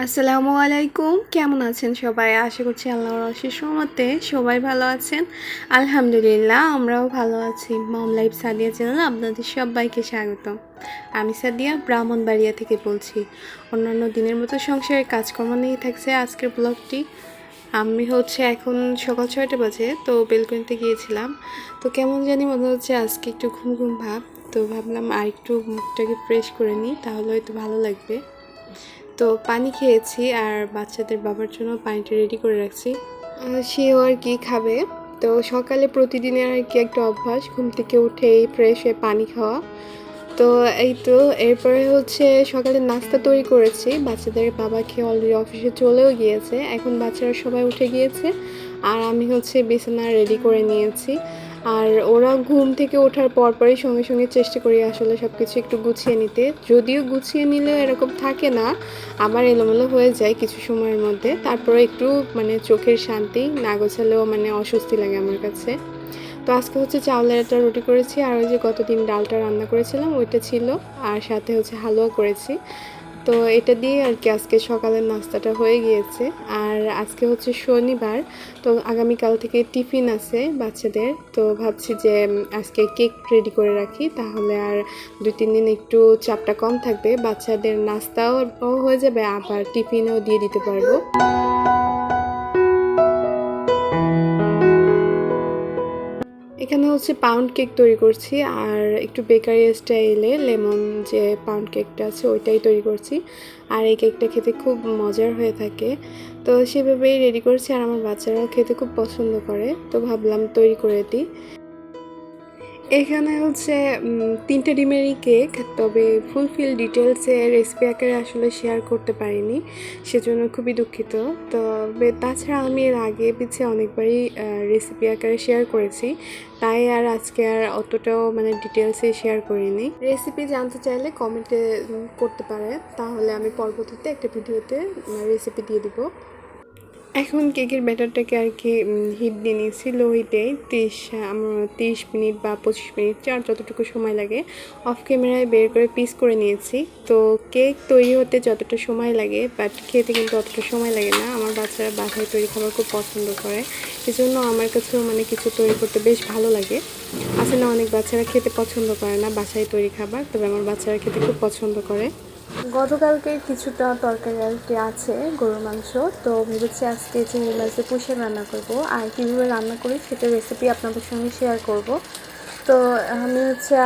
আসসালামু আলাইকুম, কেমন আছেন সবাই? আশা করছি আল্লাহর অশেষ রহমতে সবাই ভালো আছেন। আলহামদুলিল্লাহ, আমরাও ভালো আছি। মম লাইফ সাদিয়া চ্যানেলে আপনাদের সবাইকে স্বাগতম। আমি সাদিয়া ব্রাহ্মণবাড়িয়া থেকে বলছি। অন্যান্য দিনের মতো সংসারের কাজকর্ম নিয়ে থাকছে আজকের ব্লগটি। আমি এখন সকাল 6টা বাজে, তো বেলকনিতে গিয়েছিলাম। তো কেমন জানি মনে হচ্ছে আজকে একটু ঘুম ঘুম ভাব, তো ভাবলাম আর একটু মুখটাকে ফ্রেশ করে নিই, তাহলে হয়তো ভালো লাগবে। তো পানি খেয়েছি আর বাচ্চাদের বাবার জন্য পানিটা রেডি করে রাখছি। সেও আর কি খাবে। তো সকালে প্রতিদিনের আর কি একটা অভ্যাস, ঘুম থেকে উঠেই ফ্রেশ হয়ে পানি খাওয়া। তো এই তো এরপরে সকালে নাস্তা তৈরি করেছি। বাচ্চাদের বাবা খেয়ে অলরেডি অফিসে চলেও গিয়েছে। এখন বাচ্চারা সবাই উঠে গিয়েছে আর আমি বিছানা রেডি করে নিয়েছি। আর ওরা ঘুম থেকে ওঠার পরপরই সঙ্গে সঙ্গে চেষ্টা করি আসলে সব কিছু একটু গুছিয়ে নিতে। যদিও গুছিয়ে নিলেও এরকম থাকে না, আবার এলোমেলো হয়ে যায় কিছু সময়ের মধ্যে। তারপরে একটু চোখের শান্তি, না গোছালেও অস্বস্তি লাগে আমার কাছে। তো আজকে চাউলের একটা রুটি করেছি, আর ওই যে গতদিন ডালটা রান্না করেছিলাম ওইটা ছিল, আর সাথে হালুয়া করেছি। তো এটা দিয়ে আর কি আজকে সকালের নাস্তাটা হয়ে গিয়েছে। আর আজকে শনিবার, তো আগামীকাল থেকে টিফিন আছে বাচ্চাদের। তো ভাবছি যে আজকে কেক রেডি করে রাখি, তাহলে আর 2-3 দিন একটু চাপটা কম থাকবে, বাচ্চাদের নাস্তাও হয়ে যাবে, আবার টিফিনও দিয়ে দিতে পারবো। এখানে পাউন্ড কেক তৈরি করছি, আর একটু বেকারি স্টাইলে লেমন যে পাউন্ড কেকটা আছে ওইটাই তৈরি করছি। আর এই কেকটা খেতে খুব মজার হয়ে থাকে, তো সেভাবেই রেডি করছি। আর আমার বাচ্চারাও খেতে খুব পছন্দ করে, তো ভাবলাম তৈরি করে দিই। এখানে 3টে ডিমেরই কেক, তবে ফুলফিল ডিটেলসে রেসিপি আকারে আসলে শেয়ার করতে পারিনি, সেজন্য খুবই দুঃখিত। তবে তাছাড়া আমি এর আগে পিছে অনেকবারই রেসিপি আকারে শেয়ার করেছি, তাই আর আজকে আর অতটাও ডিটেলসে শেয়ার করিনি। রেসিপি জানতে চাইলে কমেন্টে করতে পারে, তাহলে আমি পরবর্তীতে একটা ভিডিওতে রেসিপি দিয়ে দিব। এখন কেকের ব্যাটারটাকে আর কি হিট দিয়ে নিয়েছি লো হিটে 30 মিনিট বা 25 মিনিট, যার যতটুকু সময় লাগে। অফ ক্যামেরায় বের করে পিস করে নিয়েছি। তো কেক তৈরি হতে যতটা সময় লাগে, বাট খেতে কিন্তু অতটা সময় লাগে না। আমার বাচ্চারা বাসায় তৈরি খাবার খুব পছন্দ করে, এজন্য আমার কাছেও কিছু তৈরি করতে বেশ ভালো লাগে। আছে না, অনেক বাচ্চারা খেতে পছন্দ করে না বাসায় তৈরি খাবার, তবে আমার বাচ্চারা খেতে খুব পছন্দ করে। গতকালকে কিছুটা তরকারি আর কি আছে, গরুর মাংস। তো ভেবেছি আজকে চিংড়ি মাছের পুঁই রান্না করব, আর কীভাবে রান্না করি সেটার রেসিপি আপনাদের সঙ্গে শেয়ার করব। তো আমি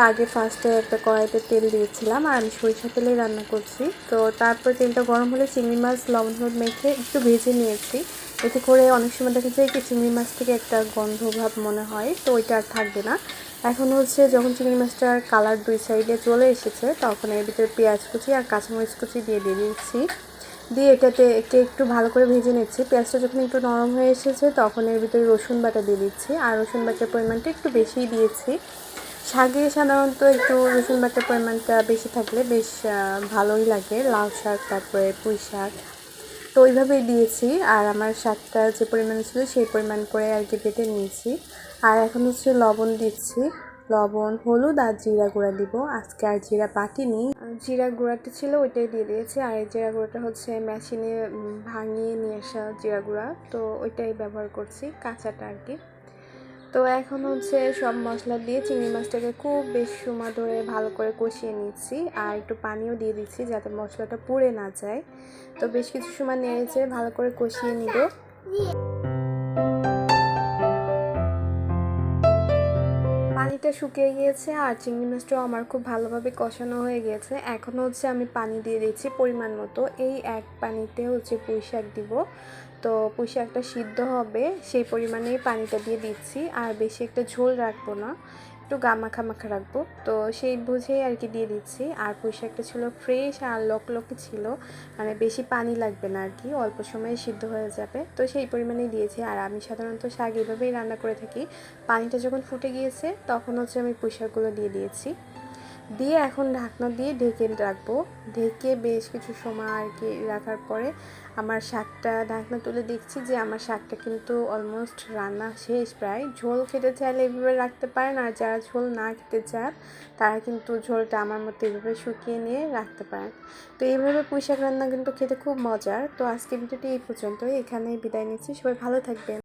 আগে ফার্স্টে একটা কড়াইতে তেল দিয়েছিলাম, আর আমি সরিষা তেলে রান্না করছি। তো তারপর তেলটা গরম হলে চিংড়ি মাছ লবণ হলুদ মেখে একটু ভেজে নিয়েছি। এতে করে অনেক সময় দেখা যায় কি চিংড়ি মাছ থেকে একটা গন্ধ ভাব মনে হয়, তো ওইটা আর থাকবে না। এখন যখন চিংড়ি মাছটার কালার 2 সাইডে চলে এসেছে, তখন এর ভিতরে পেঁয়াজ কুচি আর কাঁচামরিচ কুচি দিয়ে দিয়েছি। দিয়ে এটাতে একটু ভালো করে ভেজে নিচ্ছি। পেঁয়াজটা যখন একটু নরম হয়ে এসেছে, তখন এর ভিতরে রসুন বাটা দিয়ে দিচ্ছি, আর রসুন বাটার পরিমাণটা একটু বেশিই দিয়েছি। শাকে সাধারণত একটু রসুন বাটার পরিমাণটা বেশি থাকলে বেশ ভালোই লাগে, লাউ শাক তারপরে পুঁই শাক, তো ওইভাবেই দিয়েছি। আর আমার শাকটা যে পরিমাণে ছিল সেই পরিমাণ করে আর কি বেটে নিয়েছি। আর এখন লবণ দিচ্ছি, লবণ হলুদ আর জিরা গুঁড়া দিব। আজকে আর জিরা বাটিনি, জিরা গুঁড়াটা ছিল ওইটাই দিয়ে দিয়েছি। আর এই জিরা গুঁড়াটা মেশিনে ভাঙিয়ে নিয়ে আসা জিরা গুঁড়া, তো ওইটাই ব্যবহার করছি, কাঁচাটা আর কি। তো এখন সব মশলা দিয়ে চিংড়ি মাছটাকে খুব বেশ সময় ধরে ভালো করে কষিয়ে নিচ্ছি, আর একটু পানিও দিয়ে দিচ্ছি যাতে মশলাটা পুড়ে না যায়। তো বেশ কিছু সময় নেড়েছে ভালো করে কষিয়ে নিব। পানিটা শুকিয়ে গিয়েছে, আর চিংড়ি মাছটাও আমার খুব ভালোভাবে কষানো হয়ে গিয়েছে। এখন আমি পানি দিয়ে দিচ্ছি পরিমাণ মতো। এই এক পানিতে পুঁই শাক দিব। তো পুঁই শাকটা সিদ্ধ হবে সেই পরিমাণেই পানিটা দিয়ে দিচ্ছি, আর বেশি একটা ঝোল রাখবো না, একটু মাখা মাখা রাখবো। তো সেই বুঝেই আর কি দিয়ে দিচ্ছি। আর পুঁই শাকটা ছিল ফ্রেশ আর লকলকে ছিল, বেশি পানি লাগবে না আর কি, অল্প সময়ে সিদ্ধ হয়ে যাবে, তো সেই পরিমাণেই দিয়েছি। আর আমি সাধারণত শাক এভাবেই রান্না করে থাকি। পানিটা যখন ফুটে গিয়েছে তখন আমি পুঁই শাকগুলো দিয়ে দিয়েছি। দিয়ে এখন ঢাকনা দিয়ে ঢেকে রাখবো। ঢেকে বেশ কিছু সময় আর কি রাখার পরে আমার শাকটা ঢাকনা তুলে দেখছি যে আমার শাকটা কিন্তু অলমোস্ট রান্না শেষ প্রায়। ঝোল খেতে চাইলে এভাবে রাখতে পারেন, আর যারা ঝোল না খেতে চান তারা কিন্তু ঝোলটা আমার মতো এভাবে শুকিয়ে নিয়ে রাখতে পারেন। তো এইভাবে পুঁই শাক রান্না কিন্তু খেতে খুব মজার। তো আজকে ভিডিওটি এই পর্যন্তই, এখানেই বিদায় নিচ্ছি। সবাই ভালো থাকবেন।